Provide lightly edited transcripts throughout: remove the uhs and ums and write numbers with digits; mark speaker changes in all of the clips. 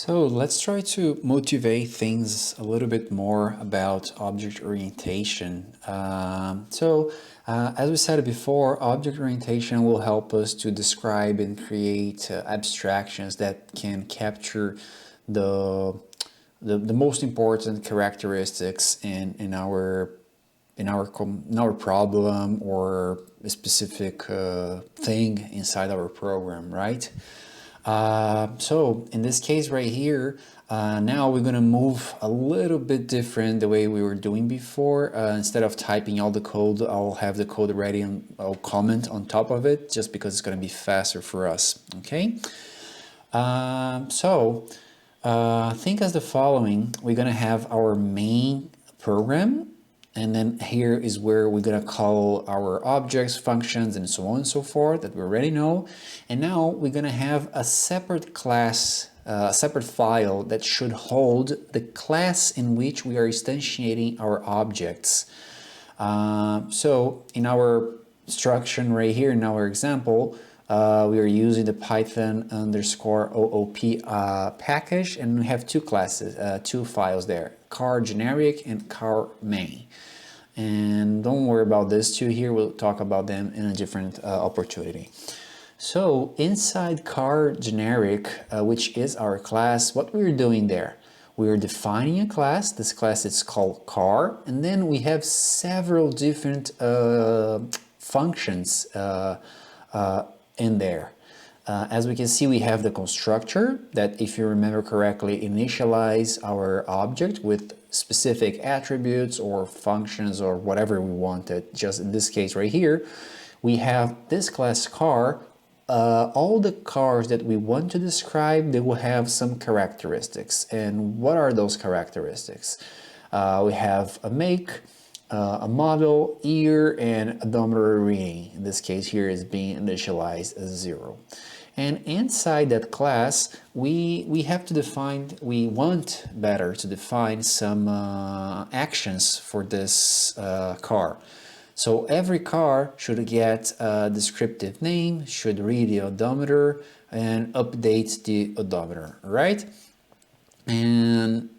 Speaker 1: So let's try to motivate things a little bit more about object orientation. As we said before, object orientation will help us to describe and create abstractions that can capture the, the most important characteristics in our problem or a specific thing inside our program, right? So in this case right here, now we're gonna move a little bit different the way we were doing before. Instead of typing all the code, I'll have the code ready and I'll comment on top of it just because it's gonna be faster for us, okay? Think as the following. We're gonna have our main program, and then here is where we're gonna call our objects, functions, and so on and so forth that we already know. And now we're gonna have a separate class, a separate file that should hold the class in which we are instantiating our objects. So in our instruction right here, in our example, we are using the Python _OOP package, and we have two classes, two files there, car generic and car main. And don't worry about these two here, we'll talk about them in a different opportunity. So inside car generic, which is our class, what we're doing there, we're defining a class. This class is called car, and then we have several different functions in there. As we can see, we have the constructor that, if you remember correctly, initialize our object with specific attributes or functions or whatever we wanted. Just in this case right here, we have this class car. All the cars that we want to describe, they will have some characteristics. And what are those characteristics? We have a make, a model, year, and odometer reading. In this case here is being initialized as 0. And inside that class, we have to define, we want better to define some actions for this car. So every car should get a descriptive name, should read the odometer, and update the odometer, right? And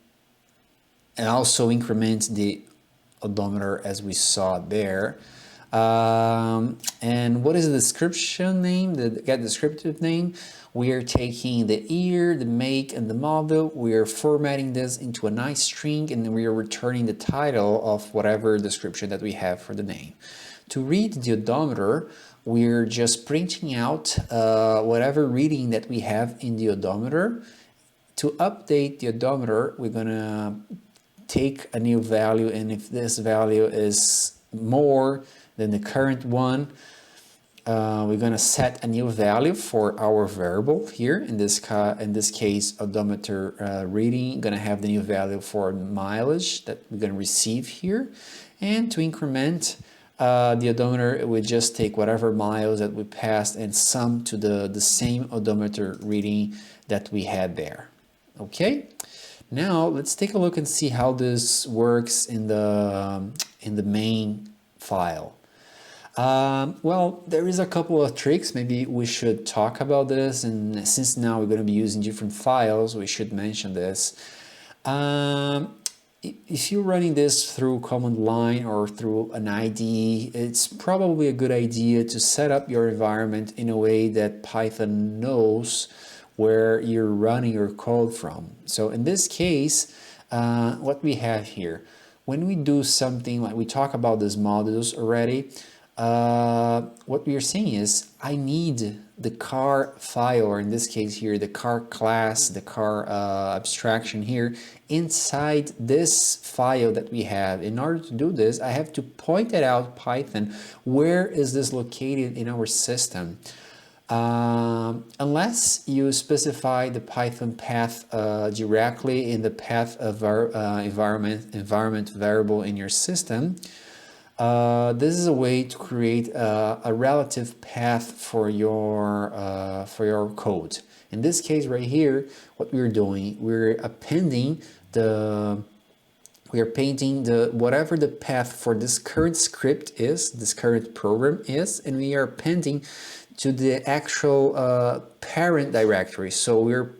Speaker 1: also increment the odometer as we saw there. And what is the description name, the get descriptive name? We are taking the year, the make, and the model. We are formatting this into a nice string, and then we are returning the title of whatever description that we have for the name. To read the odometer, we're just printing out whatever reading that we have in the odometer. To update the odometer, we're gonna take a new value, and if this value is more than the current one, we're going to set a new value for our variable here. In this case, odometer reading, going to have the new value for mileage that we're going to receive here. And to increment the odometer, we just take whatever miles that we passed and sum to the same odometer reading that we had there. Okay. Now let's take a look and see how this works in the main file. Well, there is a couple of tricks. Maybe we should talk about this, and since now we're going to be using different files, we should mention this. If you're running this through command line or through an IDE, it's probably a good idea to set up your environment in a way that Python knows where you're running your code from. So in this case, what we have here, when we do something like we talk about these modules already, what we are saying is I need the car file, or in this case here, the car class, the car abstraction here, inside this file that we have. In order to do this, I have to point it out Python, where is this located in our system? Unless you specify the Python path directly in the path of our environment variable in your system, this is a way to create a relative path for your code. In this case right here, what we're doing, we're appending painting whatever the path for this current script is, this current program is, and we are appending to the actual parent directory. So we're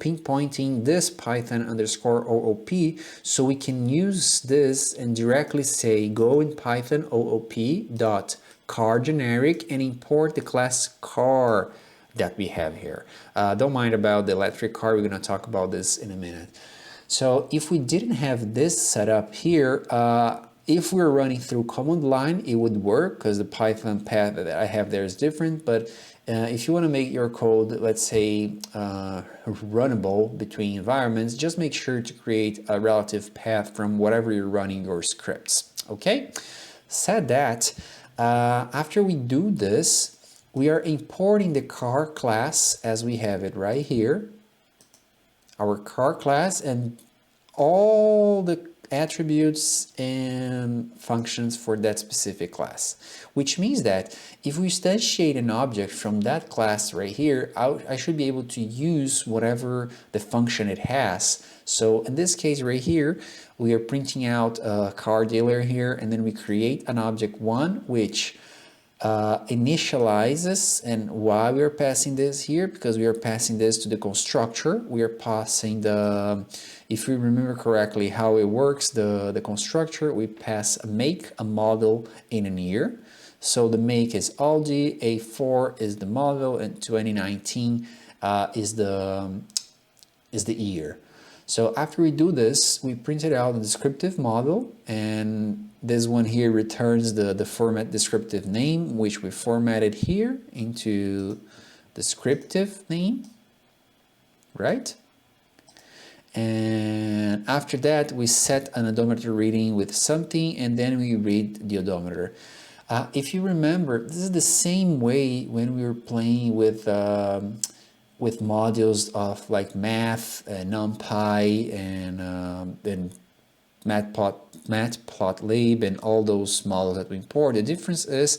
Speaker 1: pinpointing this Python underscore OOP, so we can use this and directly say go in Python OOP dot car generic and import the class car that we have here. Don't mind about the electric car, we're going to talk about this in a minute. So if we didn't have this set up here, if we're running through command line, it would work because the Python path that I have there is different. But if you want to make your code, let's say, runnable between environments, just make sure to create a relative path from whatever you're running your scripts. Okay? Said that, after we do this, we are importing the car class as we have it right here. Our car class and all the attributes and functions for that specific class, which means that if we instantiate an object from that class right here, I should be able to use whatever the function it has. So in this case right here, we are printing out a car dealer here, and then we create an object 1 which initializes. And why we are passing this here? Because we are passing this to the constructor. We are passing the, if you remember correctly how it works, the constructor, we pass a make, a model, and an year. So the make is Audi, A4 is the model, and 2019 is the year. So after we do this, we printed out the descriptive model, and this one here returns the format descriptive name, which we formatted here into descriptive name, right? And after that, we set an odometer reading with something, and then we read the odometer. If you remember, this is the same way when we were playing with modules of like math, NumPy, and matplotlib, and all those models that we import. The difference is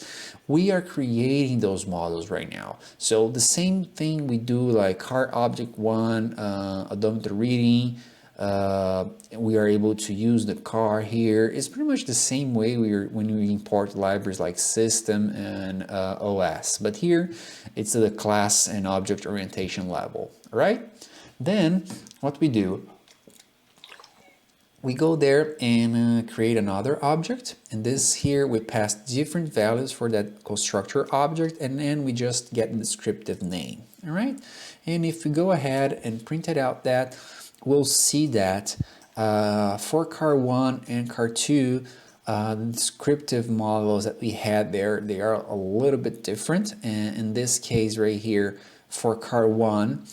Speaker 1: we are creating those models right now. So the same thing we do, like car object 1, odometer reading, we are able to use the car here. It's pretty much the same way when we import libraries like system and OS, but here it's at the class and object orientation level. All right, then what we do, we go there and create another object, and this here we pass different values for that constructor object, and then we just get the descriptive name. All right, and if we go ahead and print it out, that we'll see that for car 1 and car 2, the descriptive models that we had there, they are a little bit different. And in this case right here, for car 1,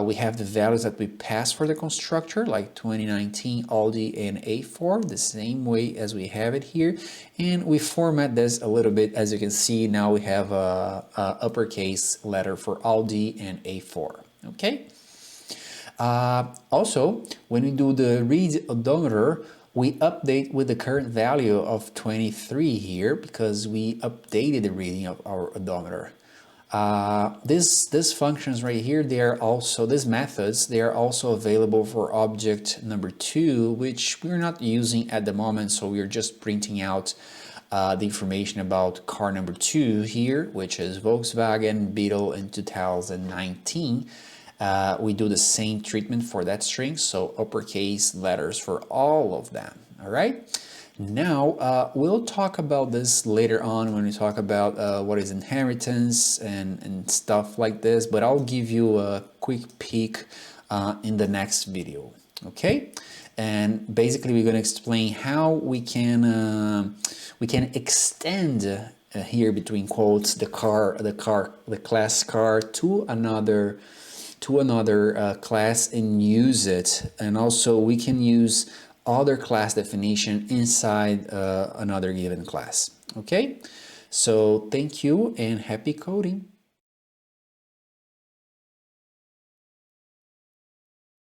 Speaker 1: we have the values that we pass for the constructor, like 2019, Audi, and A4, the same way as we have it here. And we format this a little bit. As you can see, now we have a uppercase letter for Audi and A4. Okay. Also, when we do the read odometer, we update with the current value of 23 here, because we updated the reading of our odometer. These functions right here, they are also, these methods, they are also available for object number 2, which we're not using at the moment, so we're just printing out the information about car number 2 here, which is Volkswagen Beetle in 2019. We do the same treatment for that string, so uppercase letters for all of them. All right. Now we'll talk about this later on when we talk about what is inheritance and stuff like this, but I'll give you a quick peek in the next video. Okay. And basically we're going to explain how we can extend here between quotes the class car to another class and use it, and also we can use other class definition inside another given class. Okay, so thank you and happy coding.